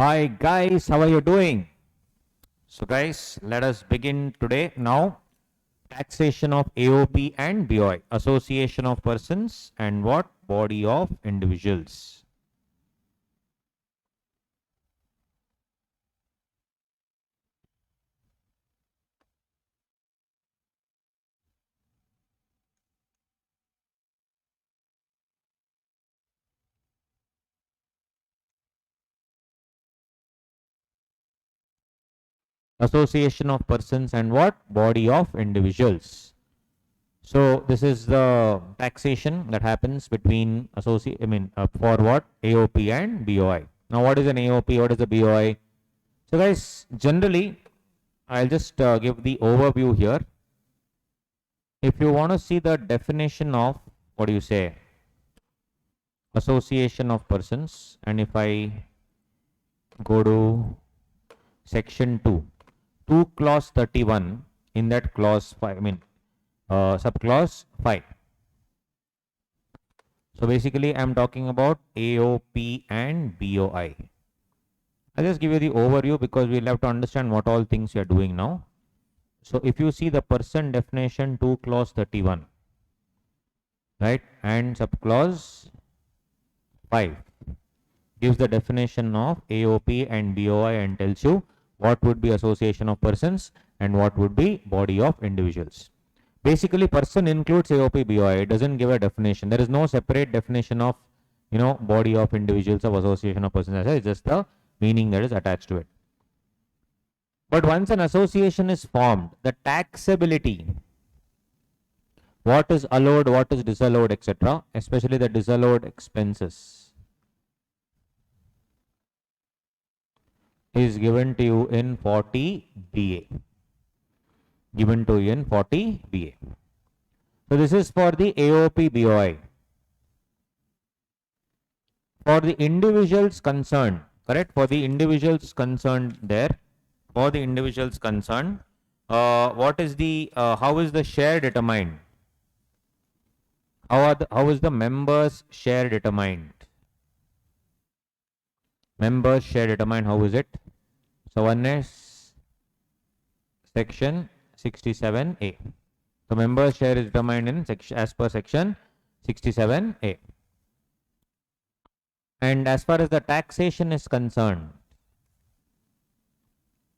Hi guys, how are you doing? So guys, let us begin today now. Taxation of AOP and BOI, association of persons and what? Body of individuals. Association of persons and what? Body of individuals. So this is the taxation that happens between for what? AOP and BOI. Now what is an AOP? What is a BOI? So guys, generally, I'll just give the overview here. If you want to see the definition of, what do you say, association of persons, and if I go to section 2 clause 31, in that clause 5, subclause 5. So basically I'm talking about AOP and BOI. I'll just give you the overview because we'll have to understand what all things we are doing now. So if you see the person definition 2 clause 31, right, and subclause 5 gives the definition of AOP and BOI and tells you what would be association of persons and what would be body of individuals. Basically, person includes AOP, BOI. It doesn't give a definition. There is no separate definition of, body of individuals of association of persons. It's just the meaning that is attached to it. But once an association is formed, the taxability, what is allowed, what is disallowed, etc., especially the disallowed expenses, is given to you in 40 BA. Given to you in 40 BA. So this is for the AOP BOI. For the individuals concerned, correct? For the individuals concerned there, for the individuals concerned, what is the, how is the share determined? How is the members share determined? Members share determined, how is it? So one is section 67A. The members share is determined in as per section 67A. And as far as the taxation is concerned,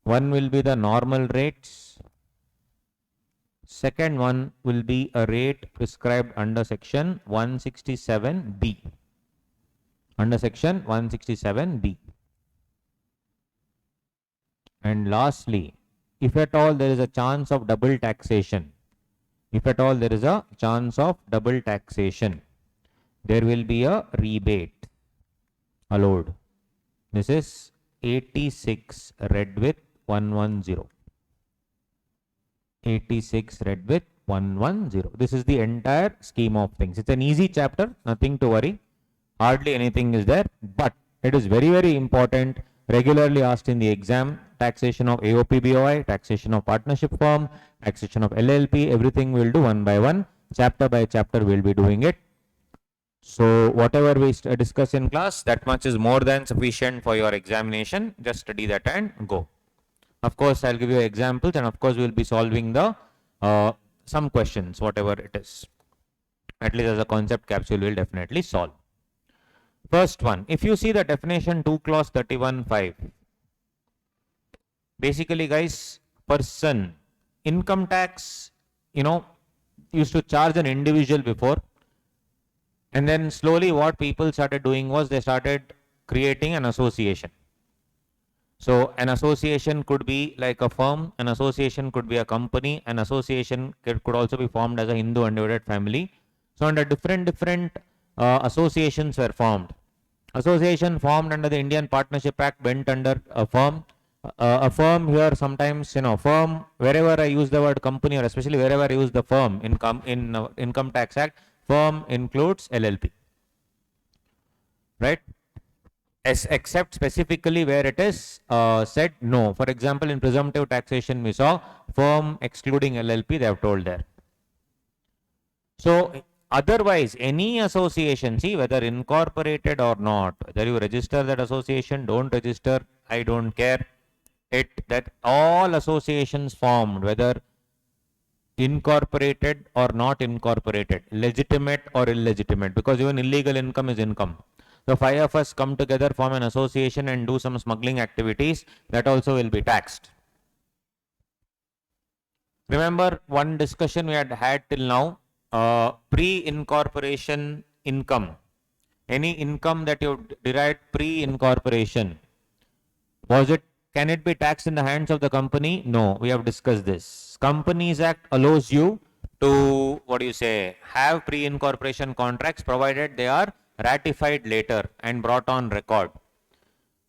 one will be the normal rates. Second one will be a rate prescribed under section 167B. Under section 167B. And lastly, if at all there is a chance of double taxation, if at all there is a chance of double taxation, there will be a rebate allowed. This is 86 read with 110. 86 read with 110. This is the entire scheme of things. It's an easy chapter, nothing to worry. Hardly anything is there, but it is very, very important. Regularly asked in the exam, taxation of AOP BOI, taxation of partnership firm, taxation of LLP, everything we'll do one by one. Chapter by chapter we'll be doing it. So whatever we discuss in class, that much is more than sufficient for your examination. Just study that and go. Of course, I'll give you examples, and of course we'll be solving the some questions, whatever it is. At least as a concept capsule, we'll definitely solve. First one, if you see the definition 2 clause 31.5, basically guys, person, income tax, used to charge an individual before, and then slowly what people started doing was they started creating an association. So an association could be like a firm, an association could be a company, an association could also be formed as a Hindu undivided family. So under different associations were formed. Association formed under the Indian Partnership Act went under a firm. A firm here sometimes, firm, wherever I use the word company or especially wherever I use the firm in Income Tax Act, firm includes LLP. Right? Except specifically where it is said no. For example, in presumptive taxation, we saw firm excluding LLP, they have told there. So Otherwise, any association, see whether incorporated or not, whether you register that association, don't register, I don't care. That all associations formed, whether incorporated or not incorporated, legitimate or illegitimate, because even illegal income is income. So five of us come together, form an association and do some smuggling activities, that also will be taxed. Remember one discussion we had till now, pre-incorporation income. Any income that you derived pre-incorporation, can it be taxed in the hands of the company? No, we have discussed this. Companies Act allows you to, have pre-incorporation contracts provided they are ratified later and brought on record.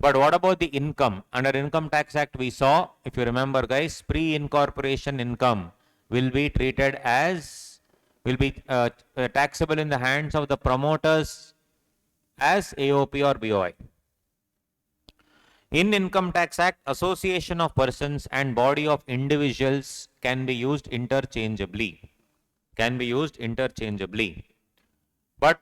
But what about the income? Under Income Tax Act, we saw, if you remember guys, pre-incorporation income will be treated as, taxable in the hands of the promoters as AOP or BOI. In Income Tax Act, association of persons and body of individuals can be used interchangeably. But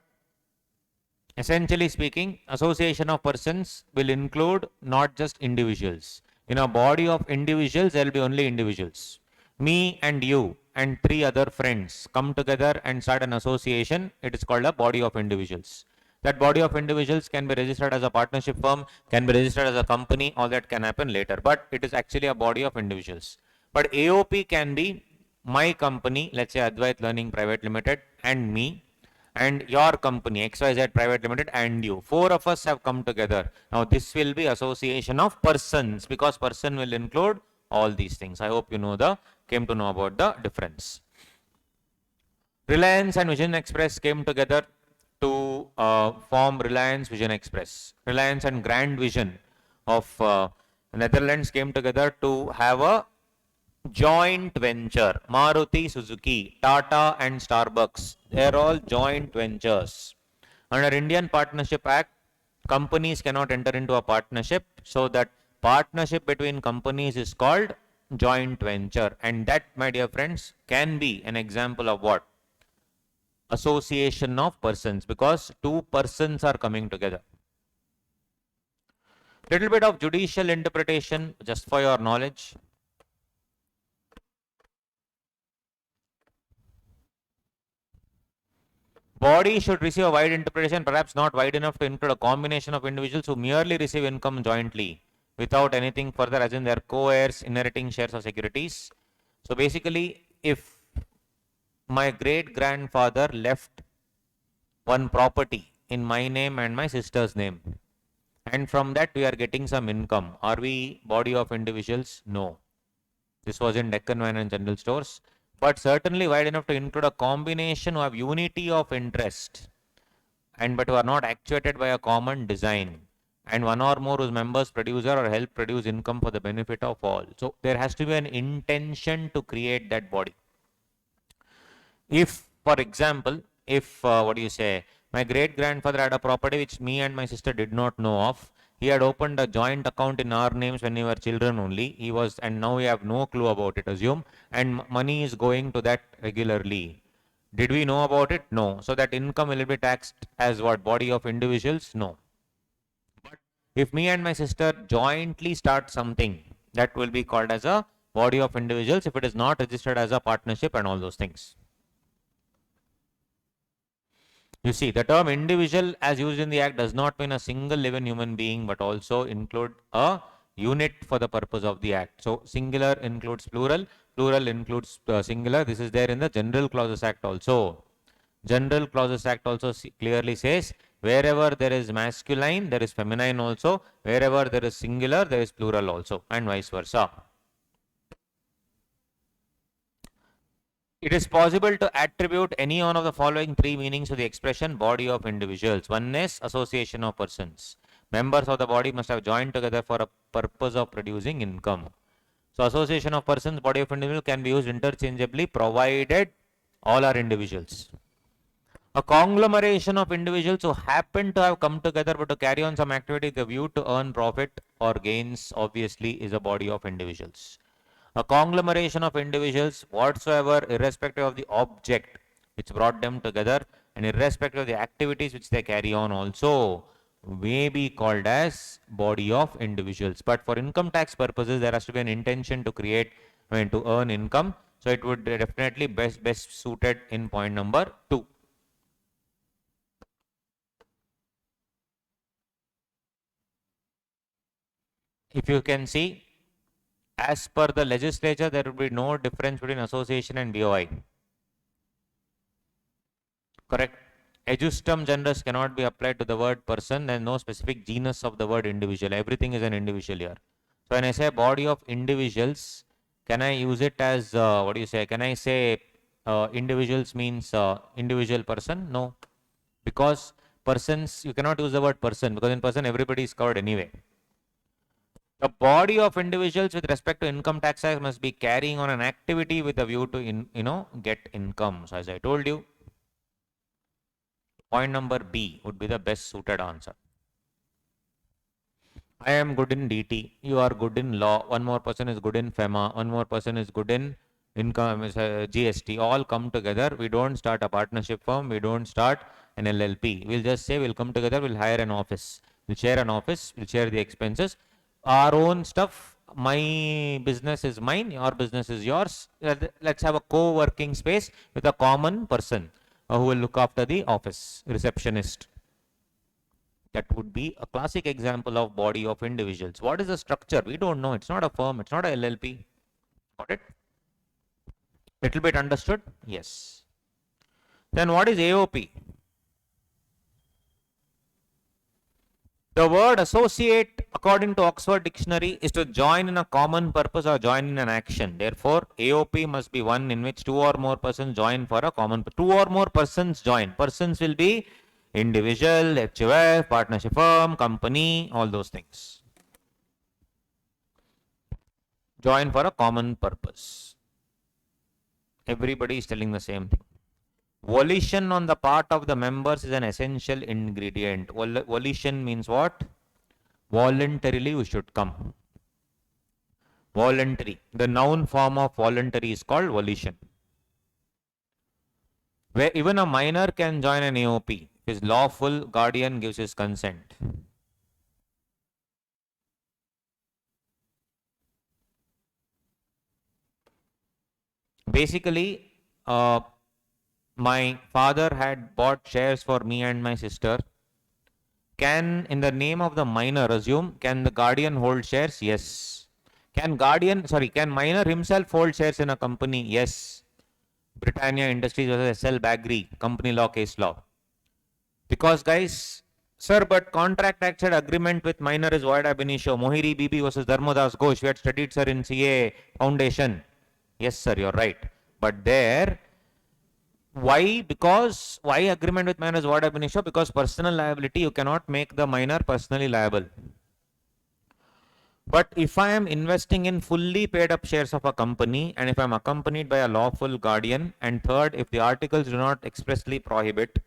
essentially speaking, association of persons will include not just individuals. In a body of individuals, there will be only individuals. Me and you and three other friends come together and start an association. It is called a body of individuals. That body of individuals can be registered as a partnership firm, can be registered as a company, all that can happen later. But it is actually a body of individuals. But AOP can be my company, let's say Advait Learning Private Limited, and me, and your company XYZ Private Limited and you. Four of us have come together. Now this will be association of persons, because person will include all these things. I hope you came to know about the difference. Reliance and Vision Express came together to form Reliance Vision Express. Reliance and Grand Vision of Netherlands came together to have a joint venture. Maruti Suzuki, Tata and Starbucks, they are all joint ventures. Under Indian Partnership Act, companies cannot enter into a partnership, so that partnership between companies is called joint venture, and that, my dear friends, can be an example of what? Association of persons, because two persons are coming together. Little bit of judicial interpretation just for your knowledge. Body should receive a wide interpretation, perhaps not wide enough to include a combination of individuals who merely receive income jointly without anything further, as in their co-heirs inheriting shares or securities. So basically, if my great grandfather left one property in my name and my sister's name, and from that we are getting some income, are we body of individuals? No. This was in Deccan Wine and General Stores. But certainly wide enough to include a combination who have unity of interest, but who are not actuated by a common design, and one or more whose members produce or help produce income for the benefit of all. So there has to be an intention to create that body. If, for example, my great grandfather had a property which me and my sister did not know of, he had opened a joint account in our names when we were children only. And now we have no clue about it, assume, and money is going to that regularly. Did we know about it? No. So that income will be taxed as what? Body of individuals? No. But if me and my sister jointly start something, that will be called as a body of individuals if it is not registered as a partnership and all those things. You see, the term individual as used in the Act does not mean a single living human being, but also include a unit for the purpose of the Act. So singular includes plural, plural includes singular. This is there in the General Clauses Act also. General Clauses Act also clearly says, wherever there is masculine, there is feminine also. Wherever there is singular, there is plural also, and vice versa. It is possible to attribute any one of the following three meanings to the expression body of individuals. One is association of persons. Members of the body must have joined together for a purpose of producing income. So association of persons, body of individual can be used interchangeably provided all are individuals. A conglomeration of individuals who happen to have come together but to carry on some activity with a view to earn profit or gains obviously is a body of individuals. A conglomeration of individuals whatsoever, irrespective of the object which brought them together, and irrespective of the activities which they carry on also may be called as body of individuals. But for income tax purposes, there has to be an intention to create, to earn income. So it would definitely best suited in point number 2. If you can see, as per the legislature, there will be no difference between association and BOI. Correct. Ejustum generis cannot be applied to the word person. There is no specific genus of the word individual. Everything is an individual here. So when I say body of individuals, can I use it as, what do you say? Can I say individuals means individual person? No. Because persons, you cannot use the word person, because in person everybody is covered anyway. The body of individuals with respect to income tax act must be carrying on an activity with a view to get income. So as I told you, point number B would be the best suited answer. I am good in DT. You are good in law. One more person is good in FEMA. One more person is good in income, GST. All come together. We don't start a partnership firm. We don't start an LLP. We'll just say we'll come together. We'll hire an office. We'll share an office. We'll share the expenses. Our own stuff. My business is mine. Your business is yours. Let's have a co-working space with a common person who will look after the office, receptionist. That would be a classic example of body of individuals. What is the structure? We don't know. It's not a firm. It's not a LLP. Got it? Little bit understood? Yes. Then what is AOP? The word associate, according to Oxford Dictionary, is to join in a common purpose or join in an action. Therefore, AOP must be one in which two or more persons join for a common. Two or more persons join. Persons will be individual, HUF, partnership firm, company, all those things. Join for a common purpose. Everybody is telling the same thing. Volition on the part of the members is an essential ingredient. Volition means what? Voluntarily we should come. Voluntary. The noun form of voluntary is called volition. Where even a minor can join an AOP. His lawful guardian gives his consent. Basically, my father had bought shares for me and my sister. Can, in the name of the minor, assume, can the guardian hold shares? Yes. Can minor himself hold shares in a company? Yes. Britannia Industries versus SL Bagri, company law, case law. Because guys, sir, but contract act said agreement with minor is void ab initio. Mohiri Bibi versus Dharmadas Ghosh. We had studied, sir, in CA foundation. Yes, sir, you're right. But there, why? Because why agreement with minor is void ab initio? Because personal liability, you cannot make the minor personally liable. But if I am investing in fully paid up shares of a company, and if I am accompanied by a lawful guardian, and third, if the articles do not expressly prohibit,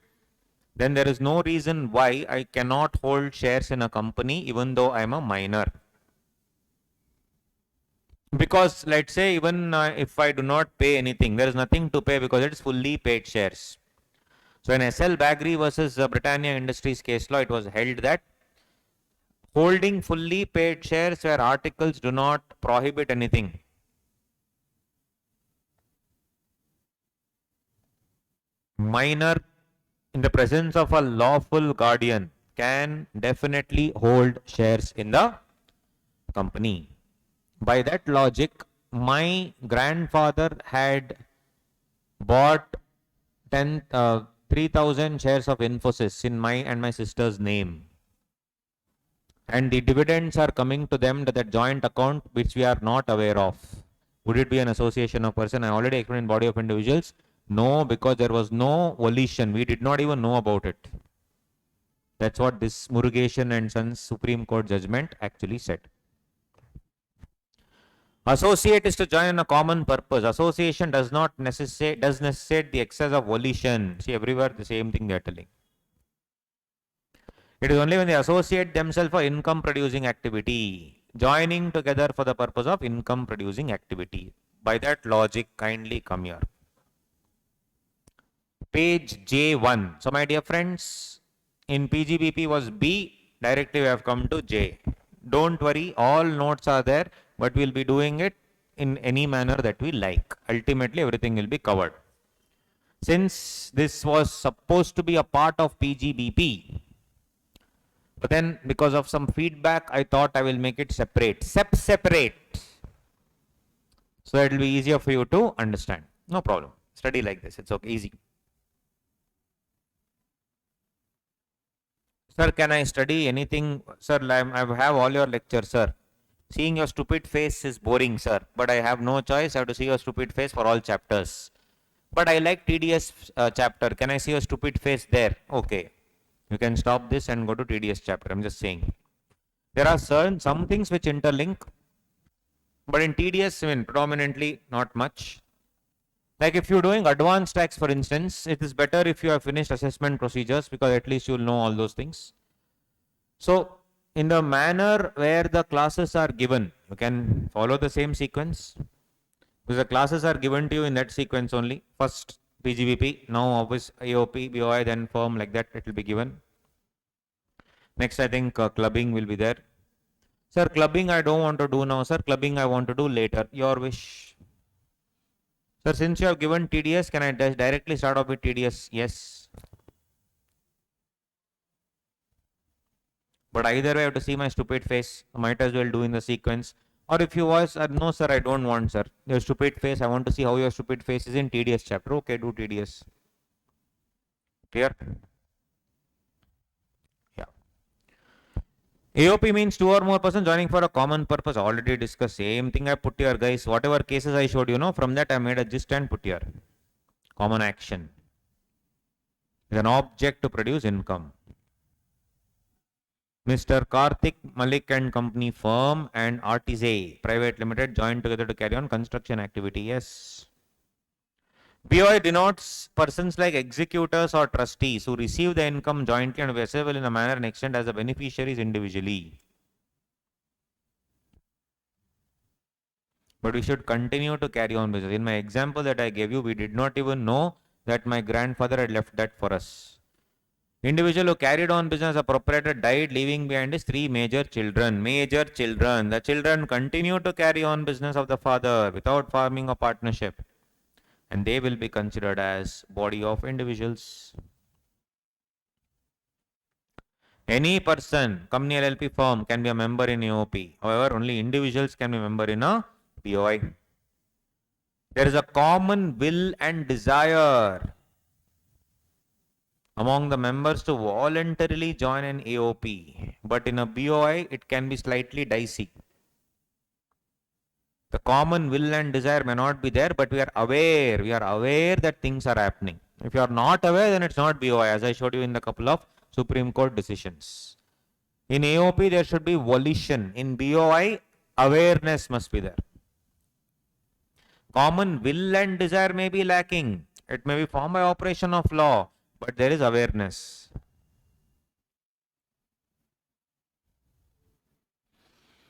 then there is no reason why I cannot hold shares in a company even though I am a minor. Because let's say even if I do not pay anything, there is nothing to pay because it is fully paid shares. So in SL Bagri versus Britannia Industries case law, it was held that holding fully paid shares where articles do not prohibit anything, minor in the presence of a lawful guardian can definitely hold shares in the company. By that logic, my grandfather had bought 3,000 shares of Infosys in my and my sister's name. And the dividends are coming to them to that joint account which we are not aware of. Would it be an association of person? I already explained body of individuals. No, because there was no volition. We did not even know about it. That's what this Murugesan and Sons Supreme Court judgment actually said. Associate is to join in a common purpose. Association does necessitate the excess of volition. See, everywhere the same thing they are telling. It is only when they associate themselves for income producing activity, joining together for the purpose of income producing activity. By that logic, kindly come here. Page J1. So my dear friends, in PGBP was B, directly we have come to J. Don't worry, all notes are there, but we'll be doing it in any manner that we like. Ultimately, everything will be covered. Since this was supposed to be a part of PGBP, but then because of some feedback, I thought I will make it separate. Separate. So that it will be easier for you to understand. No problem. Study like this. It's okay. Easy. Sir, can I study anything? Sir, I have all your lectures, sir. Seeing your stupid face is boring, sir. But I have no choice. I have to see your stupid face for all chapters. But I like TDS chapter. Can I see your stupid face there? Okay. You can stop this and go to TDS chapter. I'm just saying. There are some things which interlink. But in TDS, I mean, predominantly not much. Like if you're doing advanced tax, for instance, it is better if you have finished assessment procedures because at least you'll know all those things. So in the manner where the classes are given, you can follow the same sequence. Because the classes are given to you in that sequence only. First PGBP, now obvious AOP, BOI, then firm, like that it will be given. Next, I think clubbing will be there. Sir, clubbing I don't want to do now. Sir, clubbing I want to do later. Your wish. Sir, since you have given TDS, can I directly start off with TDS? Yes. But either way, I have to see my stupid face. I might as well do in the sequence. Or if you was, no sir, I don't want, sir. Your stupid face, I want to see how your stupid face is in TDS chapter. Okay, do TDS. Clear? Yeah. AOP means two or more persons joining for a common purpose. Already discussed. Same thing I put here, guys. Whatever cases I showed you, from that I made a gist and put here. Common action. Is an object to produce income. Mr. Karthik Malik and Company Firm and Artise Private Limited joined together to carry on construction activity. Yes. BOI denotes persons like executors or trustees who receive the income jointly and visible in a manner and extent as the beneficiaries individually. But we should continue to carry on business. In my example that I gave you, we did not even know that my grandfather had left that for us. Individual who carried on business as a proprietor died, leaving behind his three major children. The children continue to carry on business of the father without forming a partnership. And they will be considered as body of individuals. Any person, company LLP firm can be a member in AOP. However, only individuals can be a member in a BOI. There is a common will and desire among the members to voluntarily join an AOP, but in a BOI it can be slightly dicey. The common will and desire may not be there, but we are aware that things are happening. If you are not aware, then it's not BOI, as I showed you in the couple of Supreme Court decisions. In AOP there should be volition. In BOI, awareness must be there. Common will and desire may be lacking. It may be formed by operation of law, but there is awareness.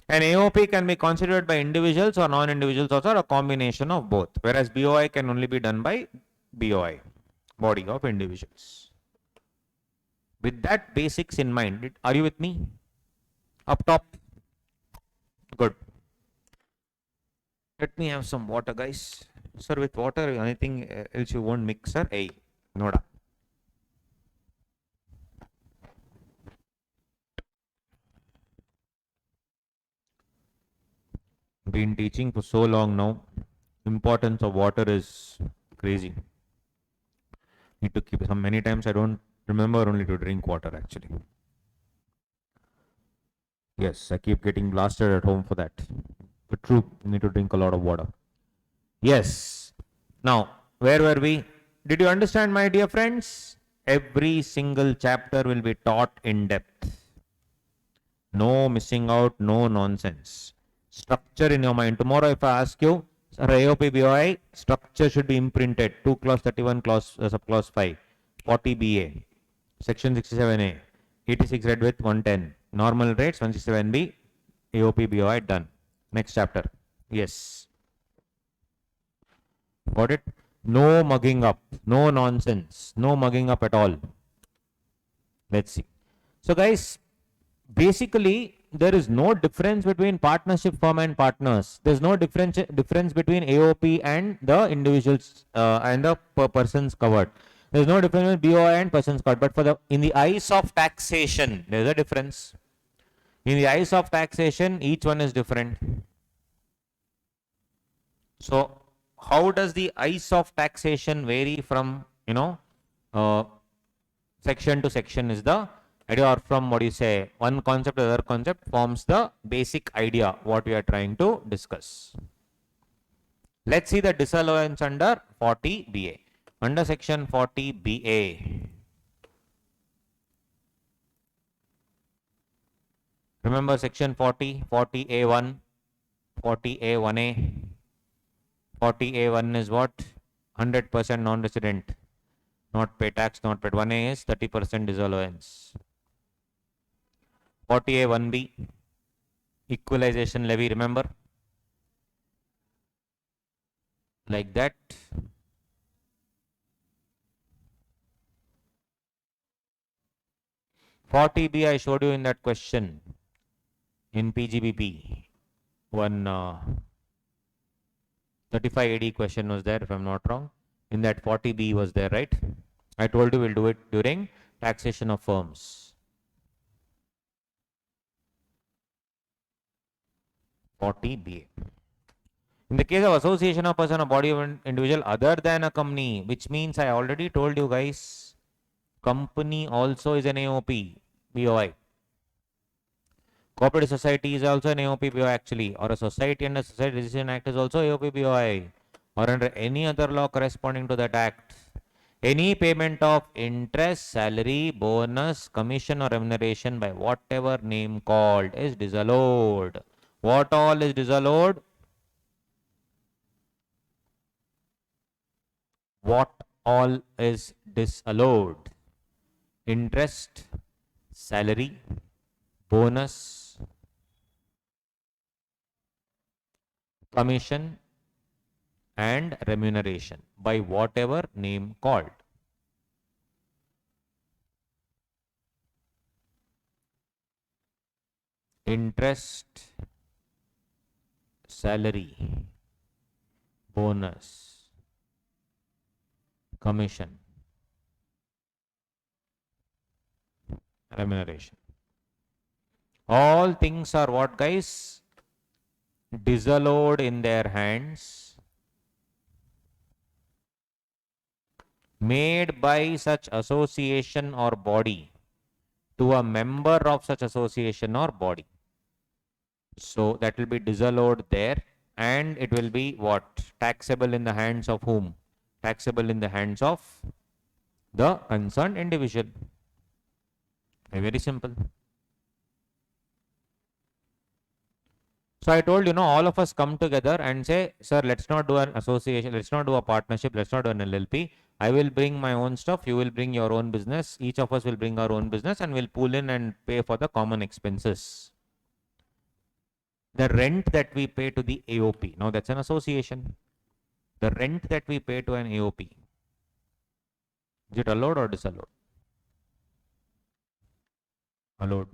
An AOP can be considered by individuals or non-individuals also, or a combination of both, whereas BOI can only be done by BOI, body of individuals. With that basics in mind, are you with me? Up top? Good. Let me have some water, guys. Sir, with water, anything else you won't mix, sir? Hey, noda. Been teaching for so long now. Importance of water is crazy. Need to keep some. Many times I don't remember only to drink water actually. Yes, I keep getting blasted at home for that. But true, you need to drink a lot of water. Yes. Now, where were we? Did you understand, my dear friends? Every single chapter will be taught in depth. No missing out, no nonsense. Structure in your mind. Tomorrow if I ask you, sir, AOP BOI, structure should be imprinted. 2 clause 31 clause subclause 5. 40 BA. Section 67A. 86 read with 110. Normal rates 167B. AOP BOI done. Next chapter. Yes. Got it? No mugging up, no nonsense, no mugging up at all. Let's see. So guys, basically there is no difference between partnership firm and partners. There's no difference between AOP and the individuals and the persons covered. There's no difference between BOI and persons covered. But for the in the eyes of taxation, there's a difference. In the eyes of taxation, each one is different. So how does the eyes of taxation vary from section to section is the idea, or from what you say one concept to other concept forms the basic idea what we are trying to discuss. Let's see the disallowance under 40 BA. Under section 40 BA, remember section 40, 40A1, 40A1A. 40A1 is what? 100% non-resident, not pay tax, not paid. 1A is 30% disallowance. 40A1B, equalization levy, remember? Like that. 40B I showed you in that question in PGBP. One 35 AD question was there, if I'm not wrong. In that 40B was there, right? I told you we'll do it during taxation of firms. 40BA. In the case of association of person or body of an individual other than a company, which means I already told you guys, company also is an AOP, BOI. Cooperative society is also an AOP BOI actually, or a society under Society Registration Act is also AOP BOI, or under any other law corresponding to that act. Any payment of interest, salary, bonus, commission or remuneration by whatever name called is disallowed. What all is disallowed? What all is disallowed? Interest, salary, bonus, commission and remuneration by whatever name called. Interest, salary, bonus, commission, remuneration. All things are what, guys? Disallowed in their hands, made by such association or body to a member of such association or body. So that will be disallowed there, and it will be what? Taxable in the hands of whom? Taxable in the hands of the concerned individual. Very simple. So I told all of us come together and say, sir, let's not do an association, let's not do a partnership, let's not do an LLP. I will bring my own stuff, you will bring your own business, each of us will bring our own business and we'll pool in and pay for the common expenses. The rent that we pay to the AOP, now that's an association. The rent that we pay to an AOP, is it allowed or disallowed? Allowed.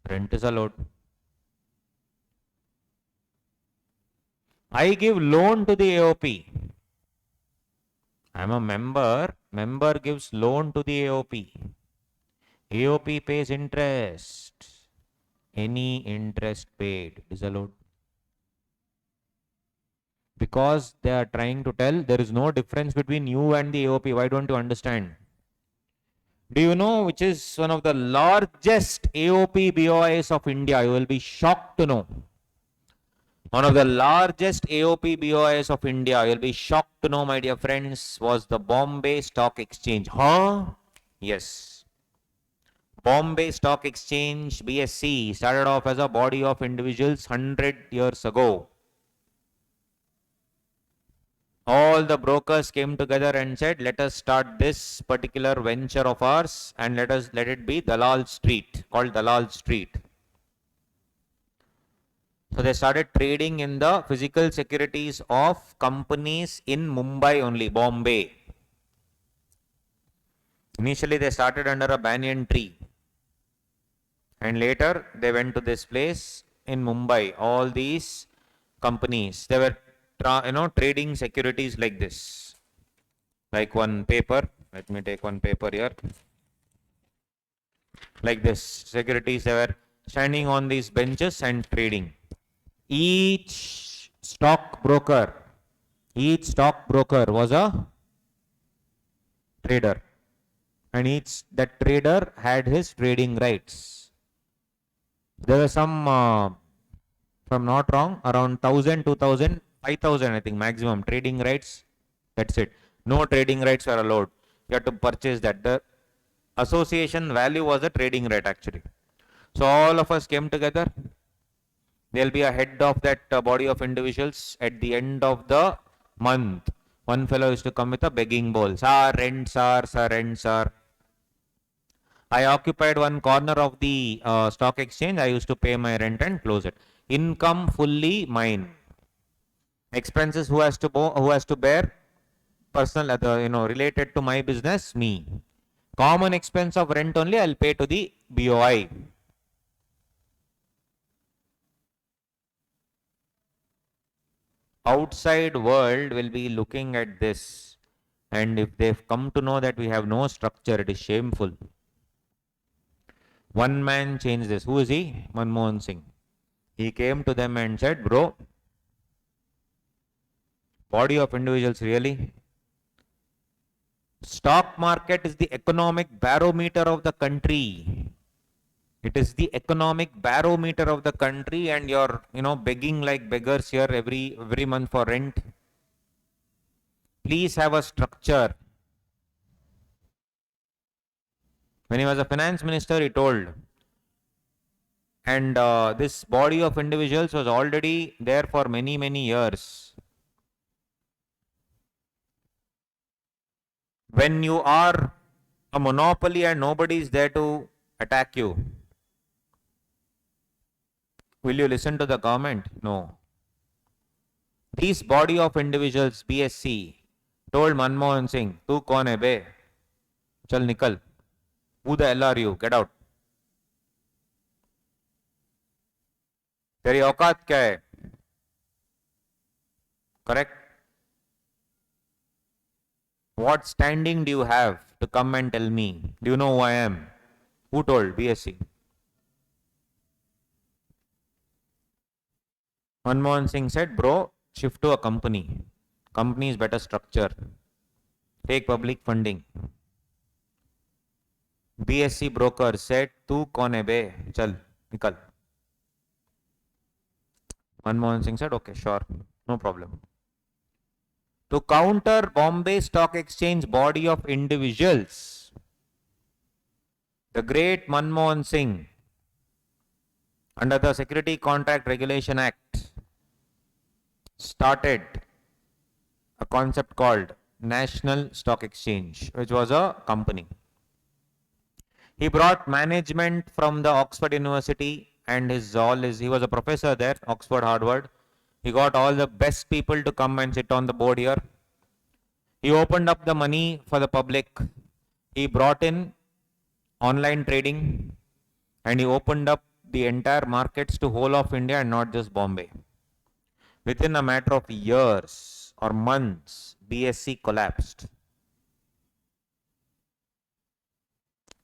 Rent is allowed. I give loan to the AOP. I am a member. Member gives loan to the AOP. AOP pays interest. Any interest paid is allowed. Because they are trying to tell there is no difference between you and the AOP. Why don't you understand? Do you know which is one of the largest AOP BOIs of India? You will be shocked to know. One of the largest AOP BOIs of India, you'll be shocked to know, my dear friends, was the Bombay Stock Exchange. Huh? Yes. Bombay Stock Exchange, BSE, started off as a body of individuals 100 years ago. All the brokers came together and said, let us start this particular venture of ours and let it be Dalal Street, called Dalal Street. So they started trading in the physical securities of companies in Mumbai only, Bombay. Initially they started under a banyan tree. And later they went to this place in Mumbai. All these companies, they were trading securities like this. Like one paper. Let me take one paper here. Like this. Securities, they were standing on these benches and trading. Each stockbroker was a trader. And that trader had his trading rights. There were some, if I'm not wrong, around 1,000, 2,000, 5,000, I think, maximum trading rights. That's it. No trading rights were allowed. You have to purchase that. The association value was a trading right actually. So all of us came together. There'll be a head of that body of individuals at the end of the month. One fellow used to come with a begging bowl. Sir, rent, sir, rent, sir. I occupied one corner of the stock exchange. I used to pay my rent and close it. Income fully mine. Expenses who has to bear? Personal, related to my business, me. Common expense of rent only I'll pay to the BOI. Outside world will be looking at this, and if they've come to know that we have no structure, it is shameful. One man changed this. Who is he? Manmohan Singh. He came to them and said, bro, body of individuals really? Stock market is the economic barometer of the country. It is the economic barometer of the country, and you're, begging like beggars here every month for rent. Please have a structure. When he was a finance minister, he told, and this body of individuals was already there for many, many years. When you are a monopoly and nobody is there to attack you, will you listen to the government? No. This body of individuals, BSC, told Manmohan Singh, "Tu kaun hai be? Chal nikal. Who the hell are you? Get out. तेरी औकात क्या है? Correct? What standing do you have to come and tell me? Do you know who I am?" Who told? BSC. Manmohan Singh said, bro, shift to a company. Company is better structure. Take public funding. BSC broker said, tu kaun hai be? Chal, nikal. Manmohan Singh said, okay, sure, no problem. To counter Bombay Stock Exchange body of individuals, the great Manmohan Singh, under the Security Contract Regulation Act, started a concept called National Stock Exchange, which was a company. He brought management from the Oxford University, and he was a professor there, Oxford, Harvard. He got all the best people to come and sit on the board here. He opened up the money for the public. He brought in online trading, and he opened up the entire markets to whole of India and not just Bombay. Within a matter of years or months, BSC collapsed.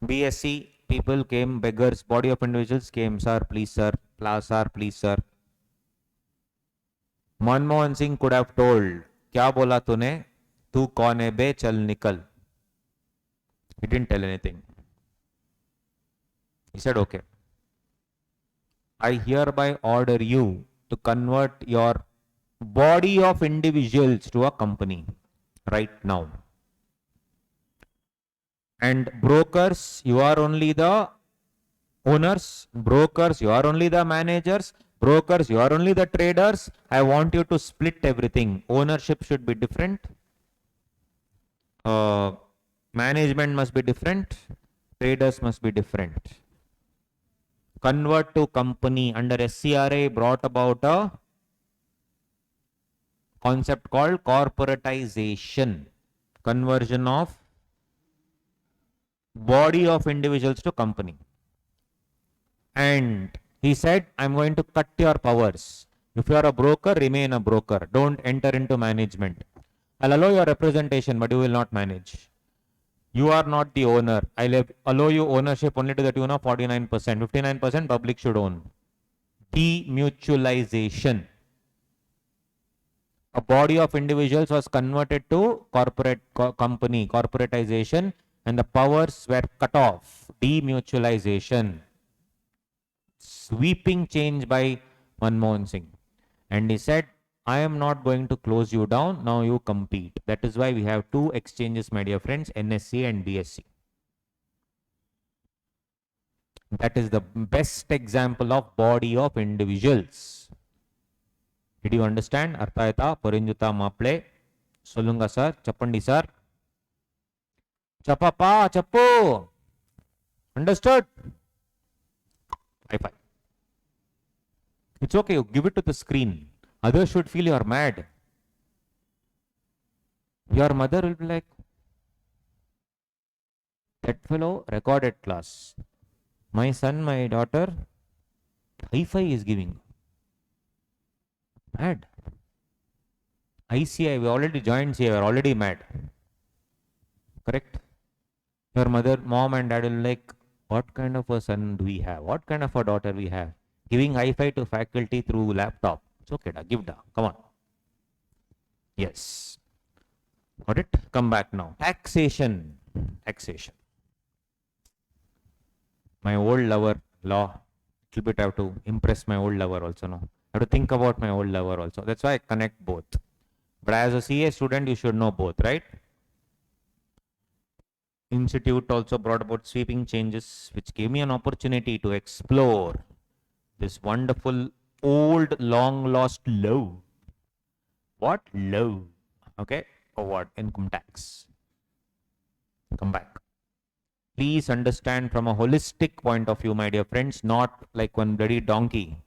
BSC people came, beggars, body of individuals came, sir, please, sir, sir, please, sir. Manmohan Singh could have told, क्या बोला तूने? तू कौन है बे? चल निकल. He didn't tell anything. He said, okay, I hereby order you to convert your body of individuals to a company right now. And brokers, you are only the owners. Brokers, you are only the managers. Brokers, you are only the traders. I want you to split everything. Ownership should be different. Management must be different. Traders must be different. convert to company. Under SCRA brought about a concept called corporatization, conversion of body of individuals to company. And he said, I'm going to cut your powers. If you are a broker, remain a broker. Don't enter into management. I'll allow your representation, but you will not manage. You are not the owner. I'll allow you ownership only to the tune of 49%. 59% public should own. Demutualization. A body of individuals was converted to company, corporatization, and the powers were cut off. Demutualization. Sweeping change by Manmohan Singh. And he said, I am not going to close you down. Now you compete. That is why we have two exchanges, my dear friends, NSE and BSE. That is the best example of body of individuals. Did you understand? Arthayata, Parinjuta Maple, Solunga sir, Chapandi sir. Chapapa, Chapu. Understood? High five. It's okay, you give it to the screen. Others should feel you are mad. Your mother will be like, that fellow recorded class. My son, my daughter, hi-fi is giving. Mad. ICI, we already joined CI, we are already mad. Correct? Your mother, mom and dad will be like, what kind of a son do we have? What kind of a daughter we have? Giving hi-fi to faculty through laptop. It's okay, da, give da, come on. Yes. Got it? Come back now. Taxation. Taxation. My old lover, law. Little bit I have to impress my old lover also, no? I have to think about my old lover also. That's why I connect both. But as a CA student, you should know both, right? Institute also brought about sweeping changes, which gave me an opportunity to explore this wonderful old long lost love. What? Love. Okay. Or what? Income tax. Come back. Please understand from a holistic point of view, my dear friends, not like one bloody donkey.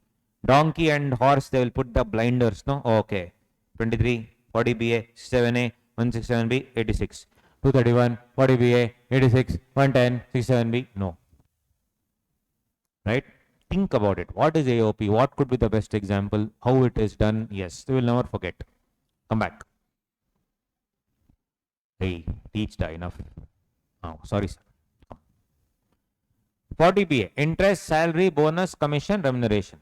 Donkey and horse, they will put the blinders, no? Okay. 23, 40 BA, 7A, 167B, 86. 231, 40 BA, 86, 110, 67B. No. Right? Think about it. What is AOP? What could be the best example? How it is done? Yes, we will never forget. Come back. Hey, teach da enough. Oh, sorry, sir. 40 BA, interest, salary, bonus, commission, remuneration.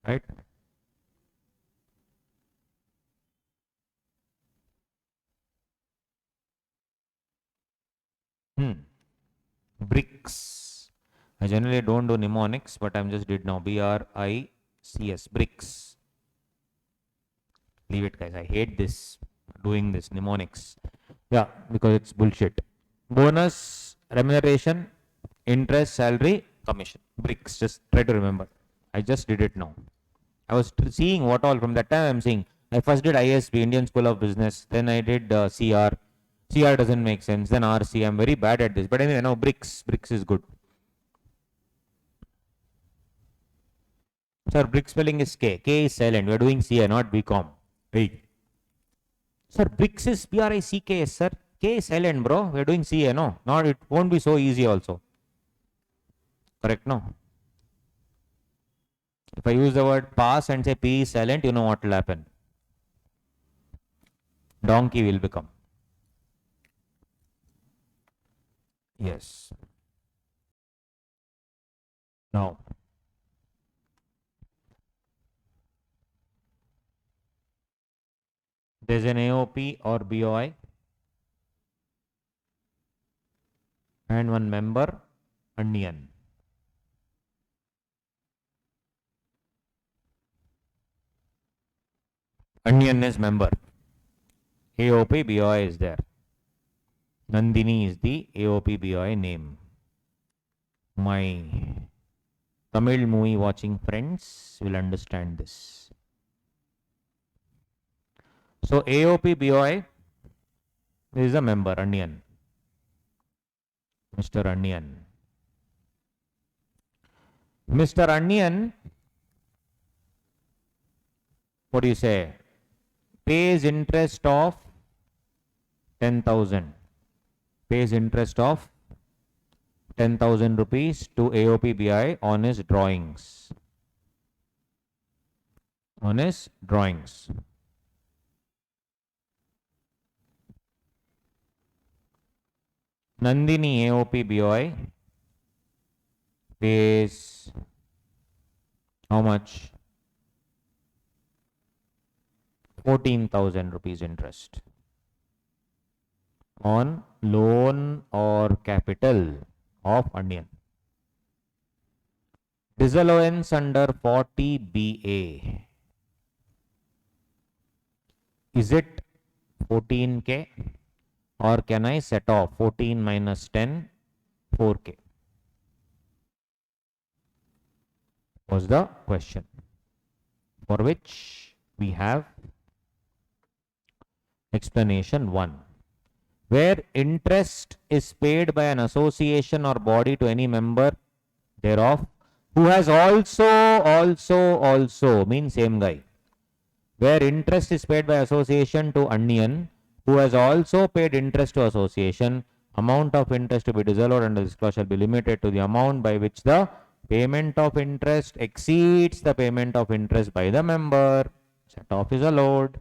Right? Bricks. I generally don't do mnemonics, but I'm just did now. BRICS. Bricks. Leave it, guys. I hate this. Doing this mnemonics. Yeah, because it's bullshit. Bonus, remuneration, interest, salary, commission. Bricks. Just try to remember. I just did it now. I was seeing what all from that time I'm seeing. I first did ISB, Indian School of Business. Then I did CR. CR doesn't make sense. Then RC. I'm very bad at this. But anyway, now bricks. Bricks is good. Sir, brick spelling is K. K is silent. We're doing CA, not BCom. Hey. Sir, bricks is BRICKS, sir. K is silent, bro. We're doing CA, no? Not, it won't be so easy also. Correct, no? If I use the word pass and say P is silent, you know what will happen. Donkey will become. Yes. Now. There's an AOP or BOI and one member, onion. Onion is member. AOP BOI is there. Nandini is the AOP BOI name. My Tamil movie watching friends will understand this. So AOP BOI is a member, Onion. Mr. Onion. Mr. Onion, what do you say? Pays interest of 10,000. Pays interest of 10,000 rupees to AOP BI on his drawings. On his drawings. Nandini AOP BOI pays how much? 14,000 rupees interest on loan or capital of Onion. Disallowance under 40 BA. Is it 14K or can I set off 14 minus 10, 4K? Was the question, for which we have explanation 1. Where interest is paid by an association or body to any member thereof who has also means same guy. Where interest is paid by association to Onion who has also paid interest to association, amount of interest to be disallowed under this clause shall be limited to the amount by which the payment of interest exceeds the payment of interest by the member. Set off is allowed.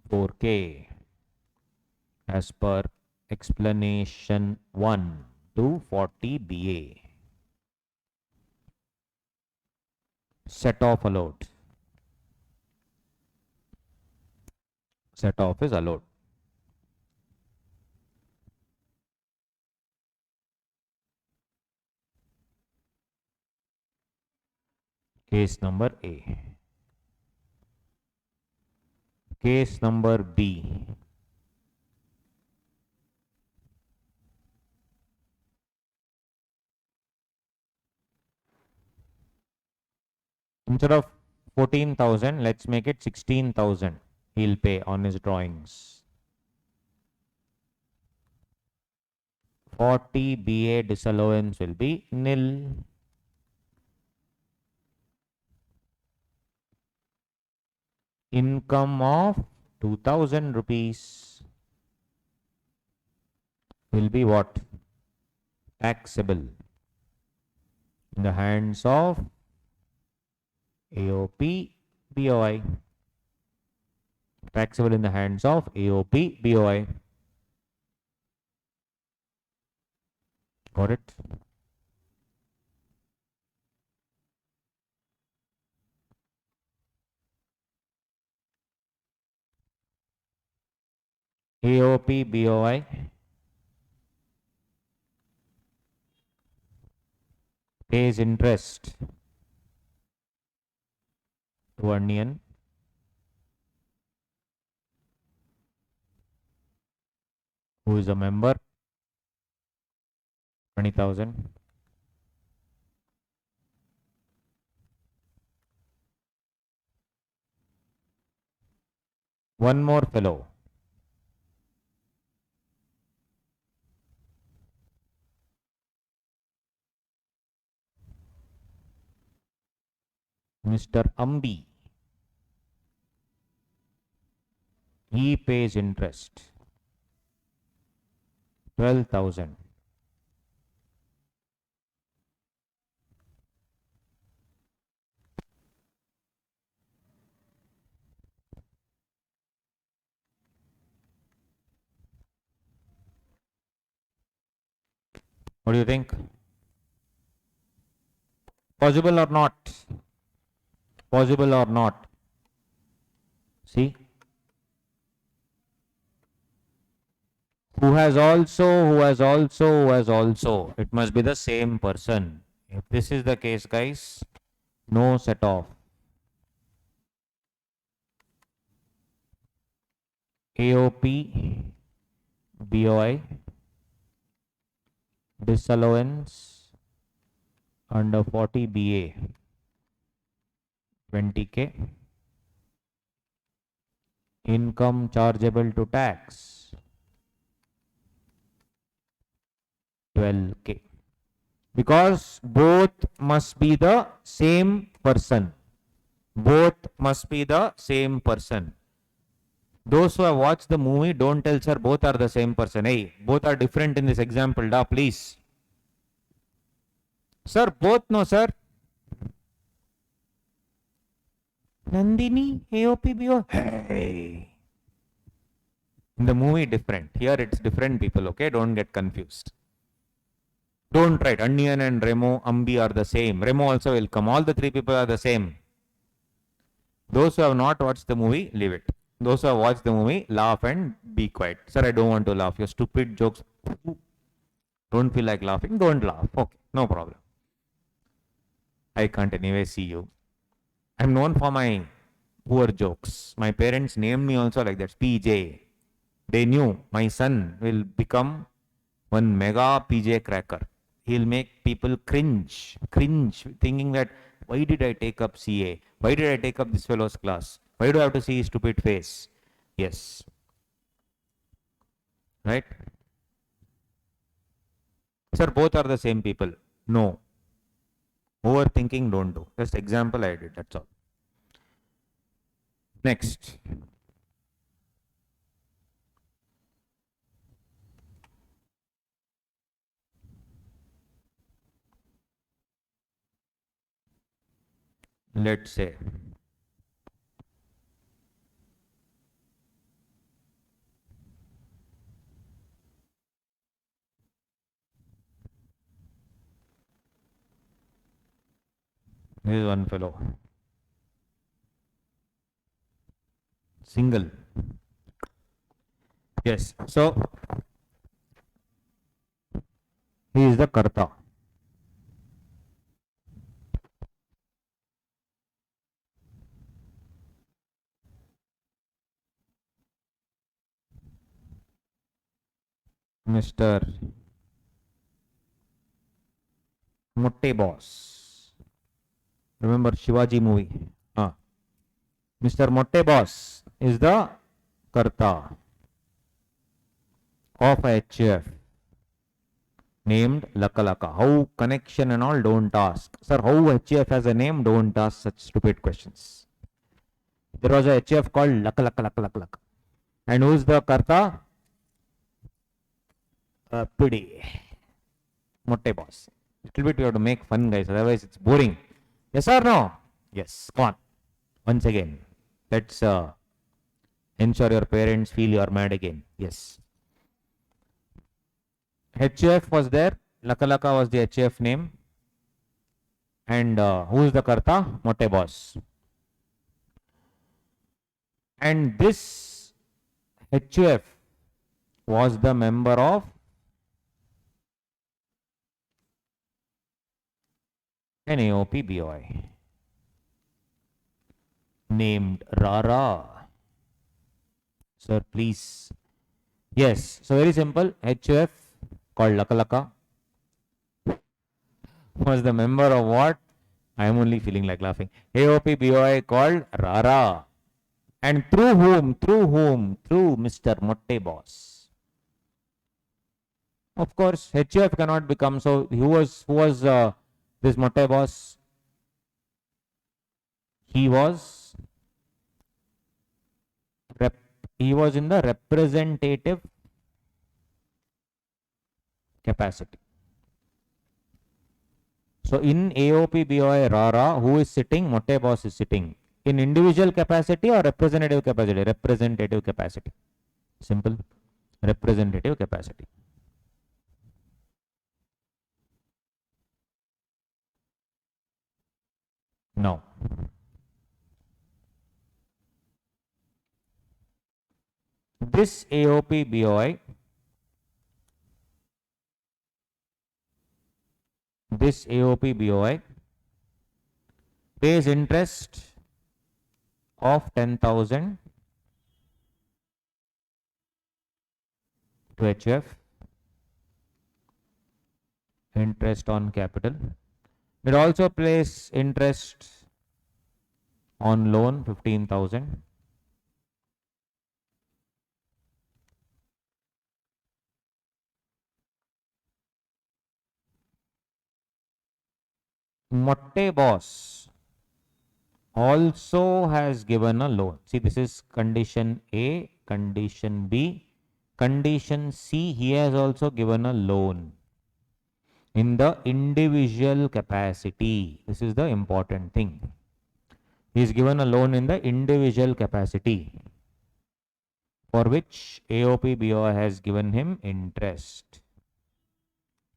4K as per explanation 1 to 40 BA. Set off allowed. Set off is allowed. Case number A. Case number B. Instead of 14,000, let's make it 16,000. He'll pay on his drawings. 40 BA disallowance will be nil. Income of 2,000 rupees will be what? Taxable in the hands of AOP BOI. Taxable in the hands of AOP BOI. Got it? AOP BOI pays interest to Onion who is a member, 20,000. One more fellow, Mr. Ambi. He pays interest, 12,000. What do you think? Possible or not? Possible or not? See? Who has also. It must be the same person. If this is the case, guys, no set off. AOP BOI disallowance under 40 BA 20K. Income chargeable to tax 12K. Because both must be the same person. Both must be the same person. Those who have watched the movie, don't tell sir both are the same person. Hey, both are different in this example, da, please. Sir, both no, sir. Nandini, AOP, BO. Hey. In the movie, different. Here it's different people, okay? Don't get confused. Don't write. Onion and Remo, Ambi are the same. Remo also will come. All the three people are the same. Those who have not watched the movie, leave it. Those who have watched the movie, laugh and be quiet. Sir, I don't want to laugh. Your stupid jokes. Don't feel like laughing. Don't laugh. Okay, no problem. I can't anyway see you. I'm known for my poor jokes. My parents named me also like that. PJ. They knew my son will become one mega PJ cracker. He'll make people cringe, thinking that why did I take up CA? Why did I take up this fellow's class? Why do I have to see his stupid face? Yes. Right? Sir, both are the same people. No. Overthinking, don't do. Just example I did, that's all. Next. Let's say this is one fellow. Single. Yes. So he is the Karta. Mr. Motte Boss. Remember Shivaji movie? Mr. Motte Boss is the Karta of HF named Lakalaka. How connection and all, don't ask. Sir, how HF has a name? Don't ask such stupid questions. There was a HF called Lakalaka. And who's the Karta? Pidi. Motte Boss. Little bit we have to make fun, guys. Otherwise, it's boring. Yes or no? Yes. Come on. Once again. Let's ensure your parents feel you are mad again. Yes. HF was there. Lakalaka was the HF name. And who is the Karta? Motte Boss. And this HF was the member of an AOP BOI named Rara. Sir, please. Yes, so very simple. HF called Lakalaka was the member of what? I am only feeling like laughing. AOP BOI called Rara. And through whom? Through whom? Through Mr. Motte Boss. Of course, HF cannot become. So who was this Motte Boss? He was in the representative capacity. So in AOP BOI Rara, who is sitting? Motte Boss is sitting. In individual capacity or representative capacity? Representative capacity. Simple. Representative capacity. Now, this AOP BOI, pays interest of 10,000 to HF, interest on capital. It also pays interest on loan 15,000. Motte boss also has given a loan. See, this is condition A, condition B, condition C. He has also given a loan in the individual capacity. This is the important thing. He is given a loan in the individual capacity for which AOP BOI has given him interest.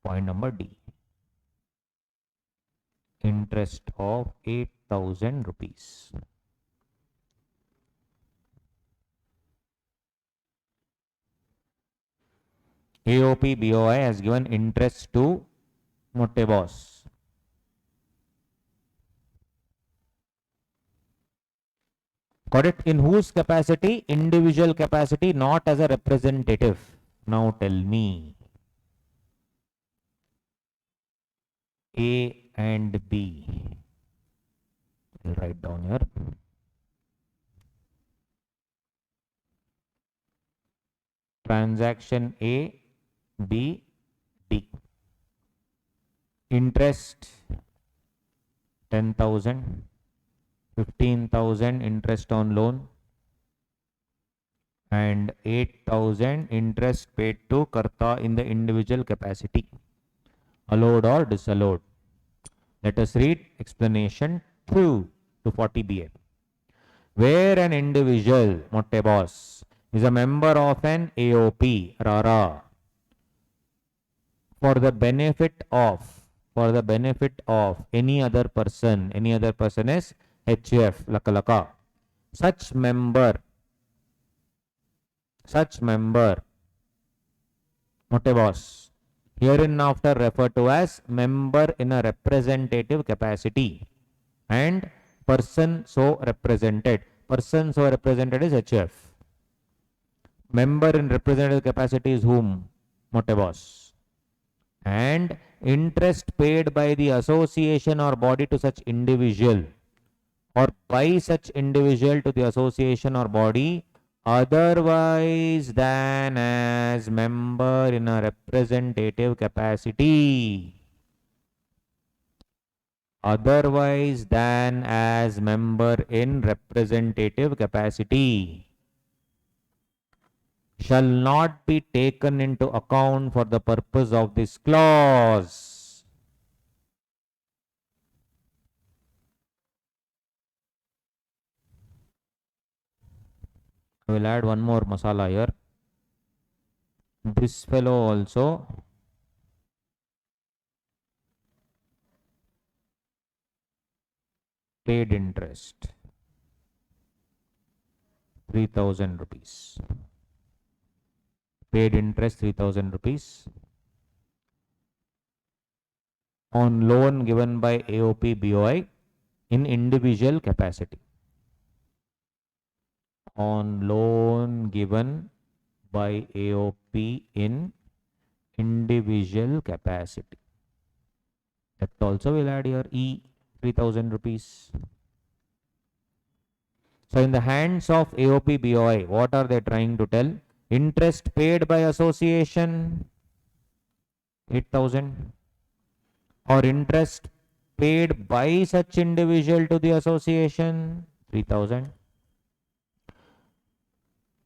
Point number D. Interest of 8,000 rupees. AOP BOI has given interest to Motte boss. Got it? In whose capacity? Individual capacity, not as a representative. Now tell me. A and B. I'll write down here. Transaction A, B, D. Interest 10,000, 15,000 interest on loan, and 8,000 interest paid to Karta in the individual capacity. Allowed or disallowed? Let us read explanation 2 to 40BA. Where an individual, Motte boss, is a member of an AOP, RARA, for the benefit of any other person is HF, Lakalaka. Such member, Motte boss, hereinafter referred to as member in a representative capacity and person so represented. Person so represented is HF. Member in representative capacity is whom? Motte boss. And interest paid by the association or body to such individual or by such individual to the association or body otherwise than as member in a representative capacity. Otherwise than as member in representative capacity shall not be taken into account for the purpose of this clause. I will add one more masala here. This fellow also paid interest 3,000 rupees. Paid interest 3,000 rupees on loan given by AOP BOI in individual capacity. On loan given by AOP in individual capacity. That also will add here E 3,000 rupees. So in the hands of AOP BOI, what are they trying to tell? Interest paid by association 8,000 or interest paid by such individual to the association 3,000.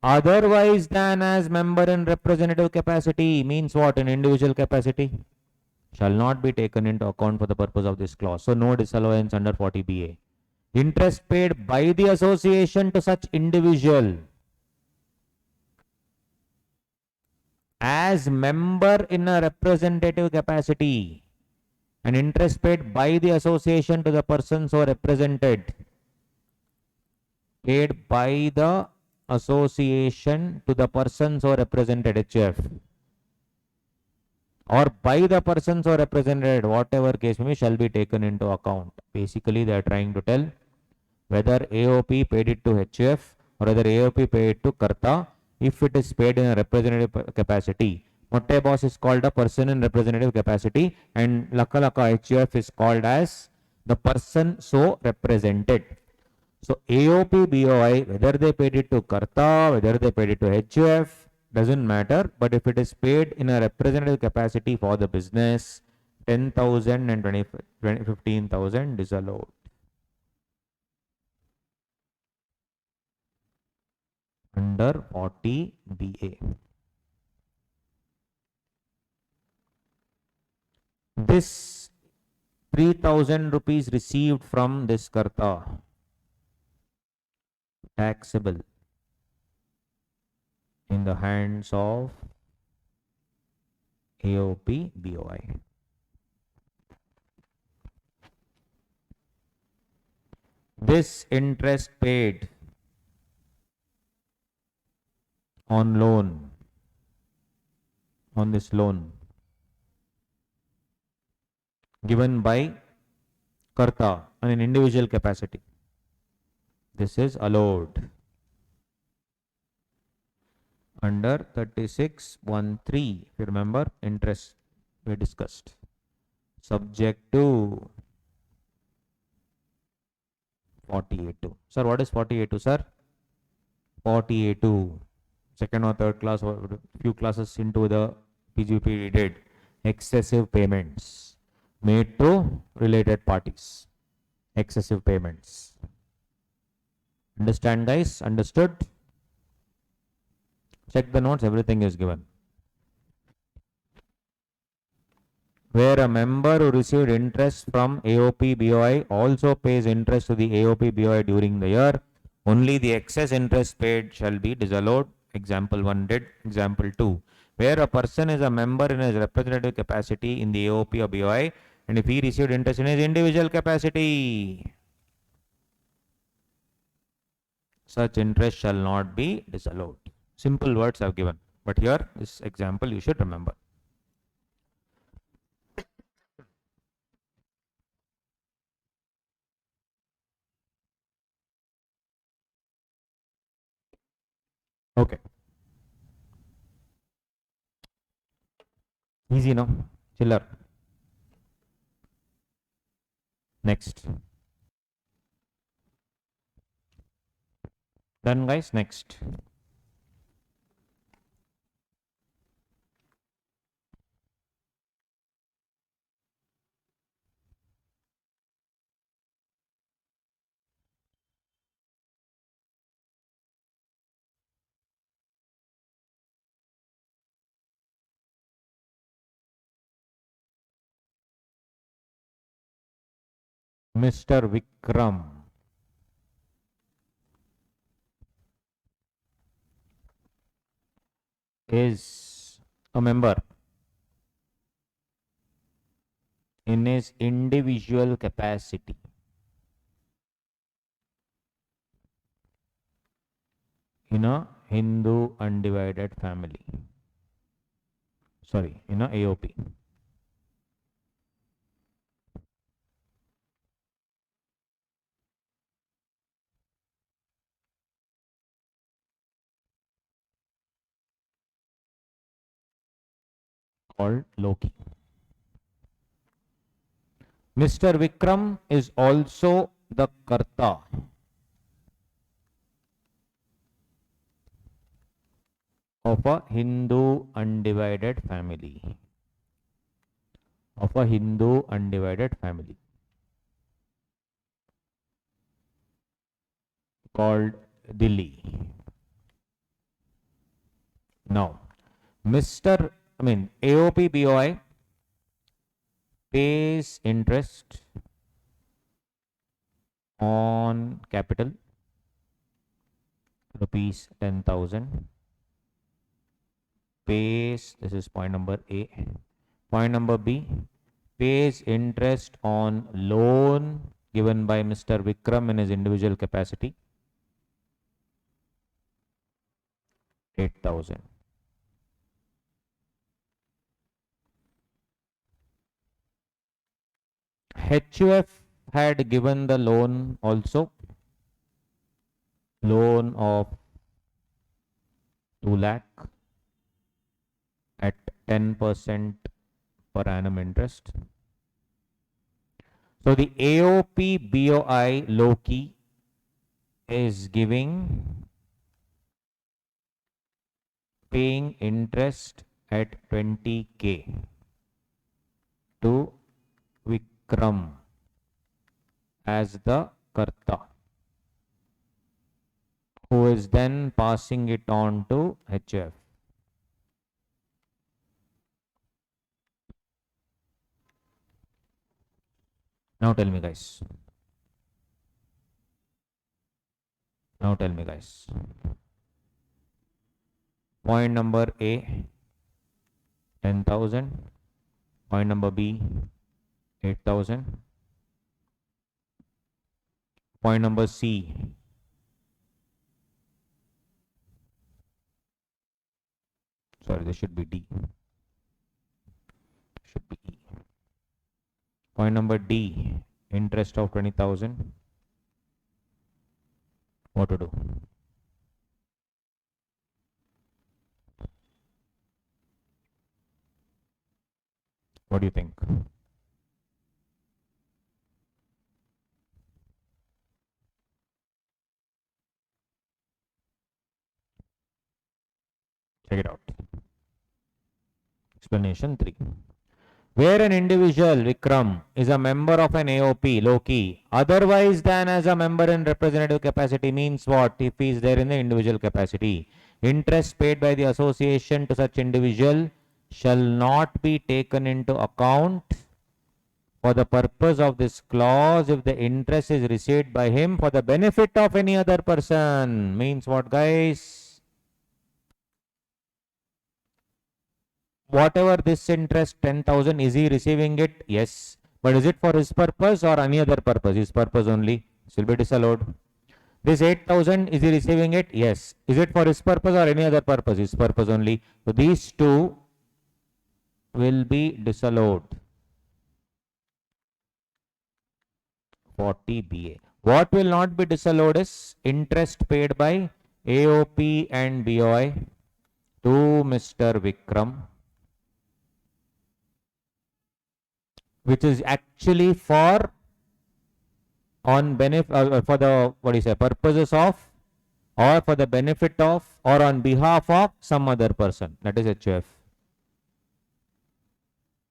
Otherwise than as member in representative capacity means what? In individual capacity shall not be taken into account for the purpose of this clause. So no disallowance under 40BA. Interest paid by the association to such individual as member in a representative capacity and interest paid by the association to the person so represented, paid by the association to the person so represented HF or by the person so represented, whatever case may be, shall be taken into account. Basically they are trying to tell whether AOP paid it to HF or whether AOP paid it to Karta. If it is paid in a representative capacity, Motte boss is called a person in representative capacity and Lakalaka HF is called as the person so represented. So AOP BOI, whether they paid it to Karta, whether they paid it to HF, doesn't matter. But if it is paid in a representative capacity for the business, 10,000 and 15,000 disallowed. Under 40 BA. This 3,000 rupees received from this karta, taxable in the hands of AOP BOI. This interest paid on loan, on this loan given by karta on an individual capacity. This is allowed under 36(1)(3). If you remember, interest we discussed. Subject to 40A2. Sir, what is 40A2, sir? 40A2. Second or third class or few classes into the PGP we did. Excessive payments made to related parties. Excessive payments. Understand, guys? Understood? Check the notes, everything is given. Where a member who received interest from AOP BOI also pays interest to the AOP BOI during the year, only the excess interest paid shall be disallowed. Example 1 did. Example 2. Where a person is a member in his representative capacity in the AOP or BOI, and if he received interest in his individual capacity, such interest shall not be disallowed. Simple words I've given. But here, this example you should remember. Okay. Easy, no? Chiller. Next. Done, guys. Next. Mr. Vikram is a member in his individual capacity in a Hindu undivided family. Sorry, in a AOP. Called Loki. Mr. Vikram is also the karta of a Hindu undivided family. Of a Hindu undivided family called Delhi. Now, AOP BOI pays interest on capital rupees 10,000. Pays, this is point number A. Point number B, pays interest on loan given by Mr. Vikram in his individual capacity, 8,000. HUF had given the loan also, loan of 2 lakh at 10% per annum interest. So the AOP BOI Loki is paying interest at 20K to Vikram as the Karta, who is then passing it on to HF. Now tell me, guys. Point number A, 10,000. Point number B, 8,000. Point number C, sorry, this should be D. Should be E. Point number D, interest of 20,000. What to do? What do you think? Check it out. Explanation 3. Where an individual, Vikram, is a member of an AOP, low-key, otherwise than as a member in representative capacity, means what? If he is there in the individual capacity. Interest paid by the association to such individual shall not be taken into account for the purpose of this clause if the interest is received by him for the benefit of any other person. Means what, guys? Whatever this interest 10,000, is he receiving it? Yes. But is it for his purpose or any other purpose? His purpose only. This will be disallowed. This 8,000, is he receiving it? Yes. Is it for his purpose or any other purpose? His purpose only. So these two will be disallowed. 40 BA. What will not be disallowed is interest paid by AOP and BOI to Mr. Vikram, which is actually for on benefit for the purposes of or for the benefit of or on behalf of some other person, that is HF.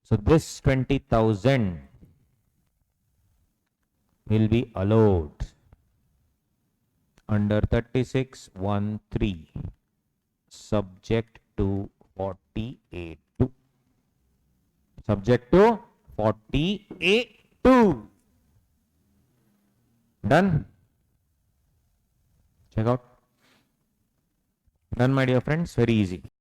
So this 20,000 will be allowed under 36(1)(3) subject to 48(2). Subject to 48(2). Done? Check out. Done, my dear friends. Very easy.